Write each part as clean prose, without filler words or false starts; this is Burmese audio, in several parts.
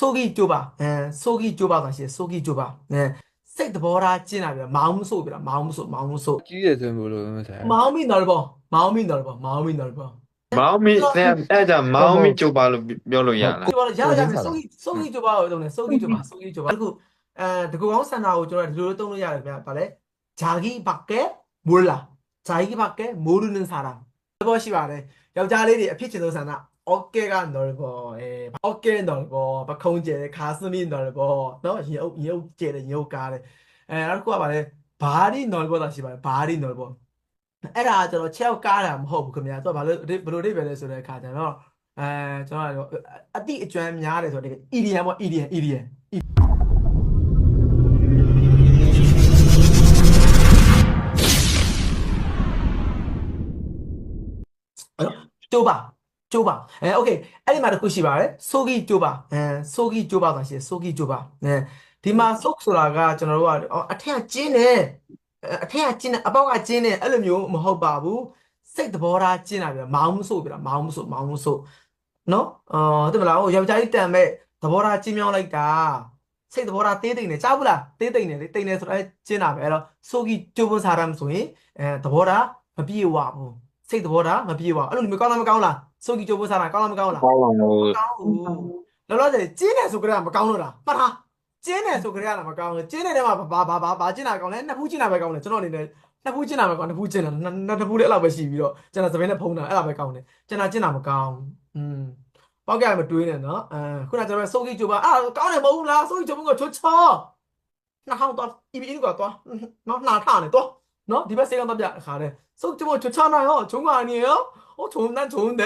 속이 좁아. 속이 좁아 다시 속이 좁아. 색 뭐라 찐하면 마음 속이라 마음 속 마음 속. ကြီးတယ်ဆိုရင်ဘယ်လိုလဲဆရာ 마음이 넓어. 마음이 넓어. 마음이 넓어. မောင်မီအဲ့ဒါမောင်မီကြိုပါလို့ပြောလို့ရလား 야야야 속이 좁아. 그러네. 속이 좁아. 속이 좁아. 그리고 듣고 산나고 저는 들어 떠는 야 그냥 말해. 자기밖에 몰라. 자기밖에 모르는 사람. 넓어시 말해. 여자들이 피치는 사나. 어깨가 넓어, 어깨 넓어, 막 공제 가슴이 넓어, 너 이어깨를 이어가래, 알고 말해 발이 넓어 다시 말 발이 넓어. 에라 저 체육 가라 뭐 그러면 또 말로 리베레 소리 가잖아. 저는 어디 좀 냐래 소리 이리야 뭐 이리야. 좁아. 좁아. 오케이.အဲ့ဒီမှာတစ်ခုရှိပါတယ်속이 좁아. 속이 좁아 다시 속이 좁아. 디마 속ဆိုတာကကျွန်တော်တို့ကအထက်ကကျင်းတယ်အထက်ကကျင်းတယ်အပေါက်ကကျင်းတယ်အဲ့လိုမျိုးမဟုတ်ပါဘူးစိတ်သဘောထားကျင်းတာပြမောင်းဆိုပြတာမောင်းဆိုနော်သိမလားဟိုယောက်ျားကြီးတန်မဲ့သဘောထားကျင်းမြောင်းလိုက်တာစိတ်သဘောထားတေးတိမ်နေကြားဘူးလားတေးတိမ်နေလေတိမ်နေဆိုတော့ကျင်းတာပဲအဲ့တော့ 속이 좁은 사람 ဆိုရင်သဘောထားမပြေဝဘူးစိတ်သဘောထားမပြေဝအဲ့လိုမျိုးကောင်းလားမကောင်းလား속이 좁은 사람 ကောင်းလားမကောင်းလား ကောင်းပါဘူး ကောင်းဘူးလောလောဆယ်ကျင်းတယ်ဆိုကြတာမကောင်းလို့လားမှတ်ထားကျင်းတယ်ဆိုကြတာမကောင်းဘူးကျင်းတဲ့ထဲမှာဘာကျင်းတာကောင်းလဲနှစ်ဖူးကျင်းတာပဲကောင်းတယ်ကျွန်တော်အနေနဲ့နှစ်ဖူးကျင်းတာပဲကောင်းနှစ်ဖူးကျင်းတာနှစ်ဖူးလည်းအဲ့လောက်ပဲရှိပြီးတော့ကျွန်တော်သပင်းနဲ့ဖုံးတာအဲ့လောက်ပဲကောင်းတယ်ကျွန်တော်ကျင်းတာမကောင်းပေါက်ကရမတွေးနဲ့နော်ခုနကျွန်တော်စိုးကြီးကြိုပါကောင်းတယ်မဟုတ်ဘူးလားစိုးကြီးကြိုဖို့ကချွတ်ချောနှာဟောင်းတော့အီပီအင်းကတော့နော်နှာထားနေတော့နော်ဒီဘက်စေးကတော့ပြခါတယ်စိုးကြိုဖို့ချွတ်ချောနိုင်ရောဂျုံကနေရော난 좋은데?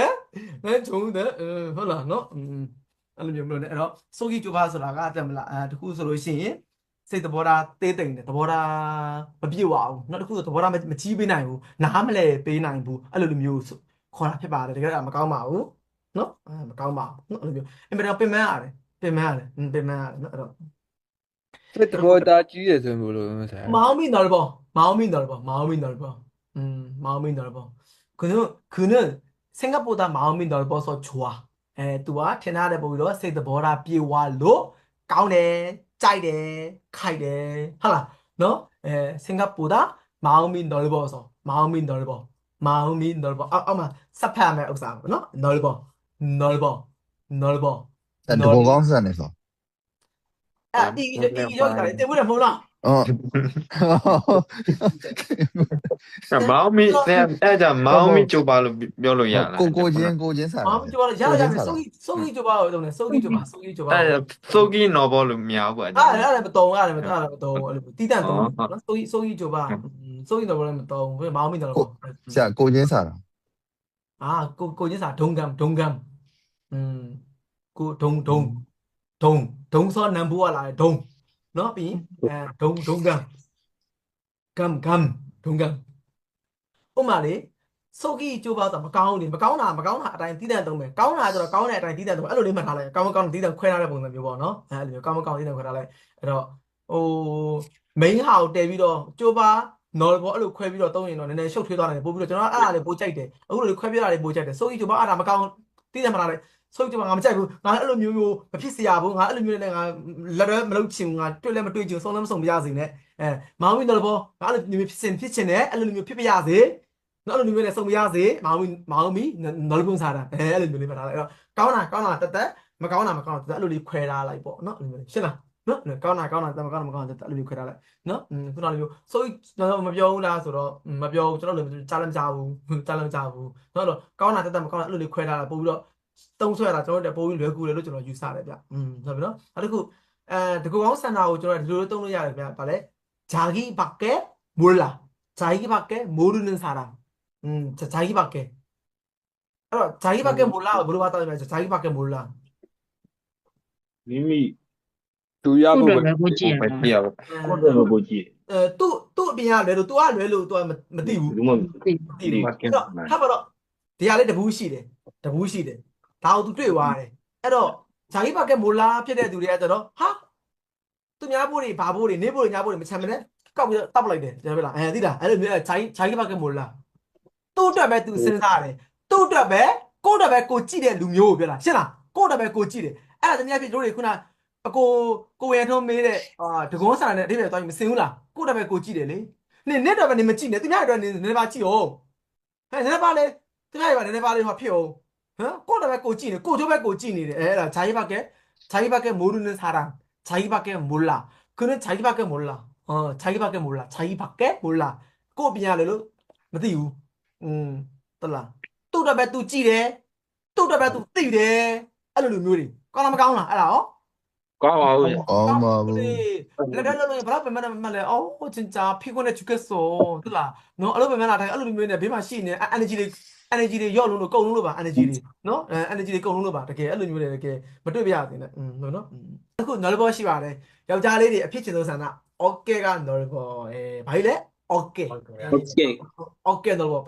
난 좋은데? 헐라, 너? 알로 몇 에, 속이 좁아서라가, 때문에, 듣고 소리신, 세 더보라, 떼땡네, 더보라, 비와우, 너 듣고 더보라, 집이 나요, 나함래, 베이나이부, 알로 뮤스, 코라 페바르, 내가 마카오마우, 너? 마카오마우, 너? 알로 뮤, 엠베라 빼매아래, 너? စိတ်သဘောထားကြီးတယ်ဆိုရင်ဘယ်လိုလဲဆရာ 마음이 넓어, 마음이 넓어. 그는 생각보다 마음이 넓어서 좋아. 또한 테나를 보기로 세드 보라 비와로 가운데 짜이래 카이래 할라 너 생각보다 마음이 넓어 아마 사파하면 억사 너 넓어 တဘောကောင်းစံနေဆို 이 여기다 때문에 몰라 မောင်မီအဲ့ဒါမောင်မီကြိုပါလို့ပြောလို့ရလား ကိုချင်းစား 마음이 좁아 야야 속이 좁아 그러네 속이 좁아 အဲ့ဒါစိုးကီနော်ဘောလို့မရဘူးအဲ့ဒါ 알아 뭐 동 띠단 동 속이 좁아 속이 넓으면 동 마음이 넓어 ဆရာကိုချင်းစားတာ 고진사 동감 동서 남부와 라 너 비 동감 감 동감 엄마리 속이 좁아서မကောင်းတာအတိုင်းတီးတန့်သုံးမယ်ကောင်းတာဆိုတော့ကောင်းတဲ့အတိုင်းတီးတန့်သုံးအဲ့လိုလေးမှတ်ထားလိုက်ကောင်းတီးတန့်ခွဲထားတဲ့ပုံစံမျိုးပေါ့နော်အဲ့လိုမျိုးကောင်းတီးတန့်ခွဲထားလိုက်အဲ့တော့ဟို main ဟာကိုတည်ပြီးတော့ကြိုးပါနော်ပေါ့အဲ့လိုခွဲပြီးတော့သုံးရင်တော့နည်းနည်းရှုပ်ထွေးသွားတယ်ပို့ပြီးတော့ကျွန်တော်အဲ့ဒါလေးပို့ကြိုက်တယ်အခုလိုခွဲပြတာလေးပို့ကြိုက်တယ်စိုးကြီးကြိုးပါအဲ့ဒါမကောင်းတီးတန့်မှတ်ထားလိုက်စိုးကြီးကြိုးပါငါမကြိုက်ဘူးငါအဲ့လိုမျိုးမဖြစ်စရာဘူးငါအဲ့လိုမျိုးနဲ့ငါလက်ရဲမလုပ်ချင်ငါတွေ့လည်းမတွေ့ချင်ဆုံးလည်းမဆုံးပြရစေနဲ့မောင်ဝင်းတော့ပေါ့ငါအဲ့လိုမျိုးဖြစ်ချင်တယ်အဲ့လိုမျိုးဖြစ်ပြရစေနော်အဲ့လိုမျိုးနဲ့ဆုံးပြရစေမောင်မီနော်လုံးစားတာအဲ့လိုမျိုးလေးမှတ်ထားလိုက်အဲ့တော့ကောင်းတာတက်မကောင်းတာအဲ့လိုလေးခွဲထားလိုက်ပေါ့နော်အဲ့လိုမျိုးရှင်းလားနော်ကောင်းတာတက်မကောင်းတာတက်အဲ့လိုမျိုးခွဲထားလိုက်နော်ခုနလိုမျိုးစိုးမပြောဘူးလားဆိုတော့မပြောဘူးကျွန်တော်လည်းကြားလည်းမကြားဘူးနော်အဲ့တော့ကောင်းတာတက်မကောင်းတာအဲ့လိုလေးခွဲထားလိုက်ပို့ပြီးတော့တုံးဆွဲတာကျွန်တော်တို့ပို့ပြီးလွယ်ကူတယ်လို့ကျွန်တော်ယူဆတယ်ဗျဟုတ်ပြီနော်အဲ့တခုတကူကောင်းဆန္ဒကိုကျွန်တော်ဒီလိုတုံးလို့ရတယ်ဗျဗါလဲ 자기밖에 몰라 자기밖에 모르는 사람 자기밖에 자기밖에 몰라 물어봤다면 자기밖에 몰라 မိမိ သူရဖို့ပဲ ပဲကြည့်ရ ကိုယ့်တယ်ကိုကြည့် 또 비야 레로 또 레로 또မသိဘူး ဘူးမ မသိဘူးအဲ့တော့ထားပါတော့ဒီဟာလေးတဘူးရှိတယ်ဒါကိုသူတွေ့သွားတယ်အဲ့တော့ 자기밖에 몰라 ဖြစ်တဲ့သူတွေကကျတော့ဟာသူများဖို့တွေဘာဖို့တွေနေဖို့တွေညာဖို့တွေမချမ်းမနဲ့ကောက်ပြီးတော့တောက်လိုက်တယ်ကျွန်တော်ပြောလားသိလားအဲ့လိုမျိုး 자기밖에 몰라 သူ့အတွက်ပဲသူစဉ်းစားတယ်သူ့အတွက်ပဲကိုယ့်အတွက်ပဲကိုကြည့်တဲ့လူမျိုးကိုပြောလားရှင်းလားကိုယ့်အတွက်ပဲကိုကြည့်တယ် အဲ့ဒါတနည်းအားဖြင့်တို့တွေခုနကိုရန်ထုံးမေးတဲ့တကွန်းစာနဲ့အဓိပ္ပာယ်သွားရင်မစင်ဘူးလားကိုယ့်တော့ပဲကိုကြည့်တယ်လေနင့်တော့ပဲနေမကြည့်နဲ့သူများတော့နေပါကြည့်အောင်ဟဲ့နည်းပါလေသူများတွေပါနည်းပါလေဟောဖြစ်အောင်ဟမ်ကိုယ့်တော့ပဲကိုကြည့်နေကိုကျိုးပဲကိုကြည့်နေတယ်အဲ့ဒါ자기밖에 모르는 사람 자기밖에 몰라 그는 자기밖에 몰라 자기밖에 몰라 자기밖에 몰라ကို့ပြန်ရလေလို့မသိဘူးတလားသူ့တော့ပဲသူကြည့်တယ်သူ့တော့ပဲသူသိတယ်အဲ့လိုမျိုးတွေကောင်းလားမကောင်းလားအဲ့ဒါရော ကောင်းပါဘူးဗျာ အောင်ပါဘူး လက်ထက်လုံးဘလောက်ပဲမလဲအော်진짜 피곤해 죽겠어တလားနော်အဲ့လိုပဲမလားအဲ့လိုမျိုးနဲ့ဘေးမှာရှိနေ energy တွေရော့လို့ကုန်လို့ပါ energy တွေနော်energy တွေကုန်လို့ပါတကယ်အဲ့လိုမျိုးတွေတကယ်မတွေ့ပြရသေးနဲ့နော်အခု knowledge ရှိပါတယ်ယောက်ျားလေးတွေအဖြစ်ချင်ဆုံးဆန္ဒ okay က knowledge ဘာကြီးလဲ okay okay knowledge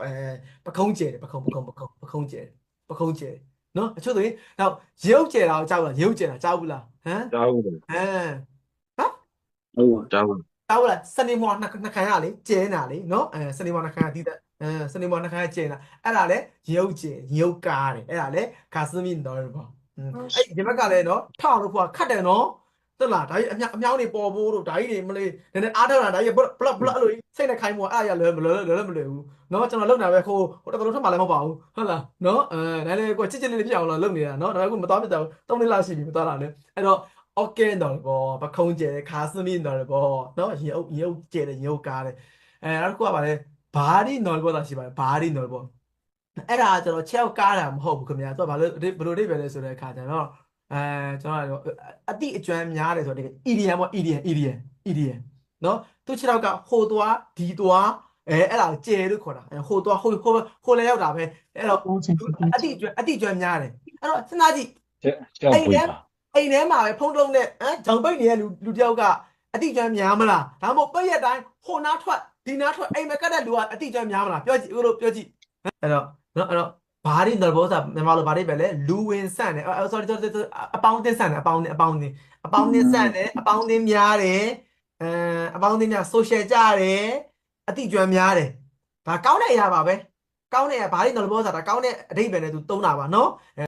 ပခုံးကျဲတယ်ပခုံးကျဲနော်အချို့ဆိုရင်နောက်ရုပ်ကျဲတာကိုကြောက်လားရုပ်ကျဲတာကြောက်ဘူးလားဟမ် ကြောက်ဘူးဗျာ ဟုတ် ကြောက်ဘူး တောက်လာစနေမောနှစ်ခါရလေကျဲနေတာလေနော်စနေမောနှစ်ခါရတီးတဲ့စနေမောနှစ်ခါရကျဲနေတာအဲ့ဒါလေရုပ်ကျဲရုပ်ကားတယ်အဲ့ဒါလေဂါစမီနော်ပေါ့အဲ့ဒီဘက်ကလည်းနော်ထောက်လို့ဖွာခတ်တယ်နော်တက်လာဒါကြီးအမြောင်းတွေပေါ်ဖို့တို့ဒါကြီးတွေမလေးနည်းနည်းအားထုတ်လာဒါကြီးဘလအဲ့လိုစိတ်နဲ့ခိုင်းဖို့အဲ့ရလွယ်မလွယ်ဘူးနော်ကျွန်တော်လုံတာပဲခိုးတော်တော်ထမှလည်းမဟုတ်ပါဘူးဟုတ်လားနော်ဒါလည်းကိုချစ်ချစ်လေးပြအောင်လာလုံနေတာနော်ဒါပေမဲ့မသွားပြတော့3နှစ်လောက်ရှိပြီမသွားတာလေအဲ့တော့okay နော်ပေါ့ပခုံးကျဲခါစမီနော်ပေါ့နော်ရုပ်ကျဲတယ်ရုပ်ကားတယ်နောက်တစ်ခုကပါလေဘာဒီနော်ပေါ့သာရှိပါတယ်ဘာဒီနော်ပေါ့အဲ့ဒါကျွန်တော်ချက်ကားတာမဟုတ်ဘူးခင်ဗျာသူကဘာလို့ဘယ်လိုအိဗယ်လဲဆိုတဲ့အခါကျတော့ကျွန်တော်အတိအကျွမ်းများတယ်ဆိုတော့ EDM ပေါ့ EDM နော်သူခြေထောက်ကဟိုသွားဒီသွားအဲ့ဒါကိုကျဲလို့ခေါ်တာဟိုသွားဟိုလည်းရောက်တာပဲအဲ့တော့အတိအကျွမ်းများတယ်အဲ့တော့စဉ်းစားကြည့် 这样不一样。 အိမ်ထဲမှာပဲဖုံးတုံးနဲ့ဂျောင်ပိတ်နေတဲ့လူတယောက်ကအတိအကျမ်းများမလားဒါမှမဟုတ်ပိတ်ရက်တိုင်းဟိုနားထွက်ဒီနားထွက်အိမ်မကတ်တဲ့လူကအတိအကျမ်းများမလားပြောကြည့်ဦးလို့ပြောကြည့်အဲ့တော့ဘာဒီနော်ဘောစာမြန်မာလိုဘာဒီပဲလဲလူဝင်ဆန့်တယ်sorry အပေါင်းအသင်းဆန့်တယ်အပေါင်းအသင်းဆန့်တယ်အပေါင်းအသင်းများတယ်အပေါင်းအသင်းများ social ကြတယ်အတိအကျမ်းများတယ်ဒါကောင်းတဲ့အရာပါပဲကောင်းတဲ့အရာဘာဒီနော်ဘောစာဒါကောင်းတဲ့အဓိပ္ပာယ်နဲ့သူသုံးတာပါနော်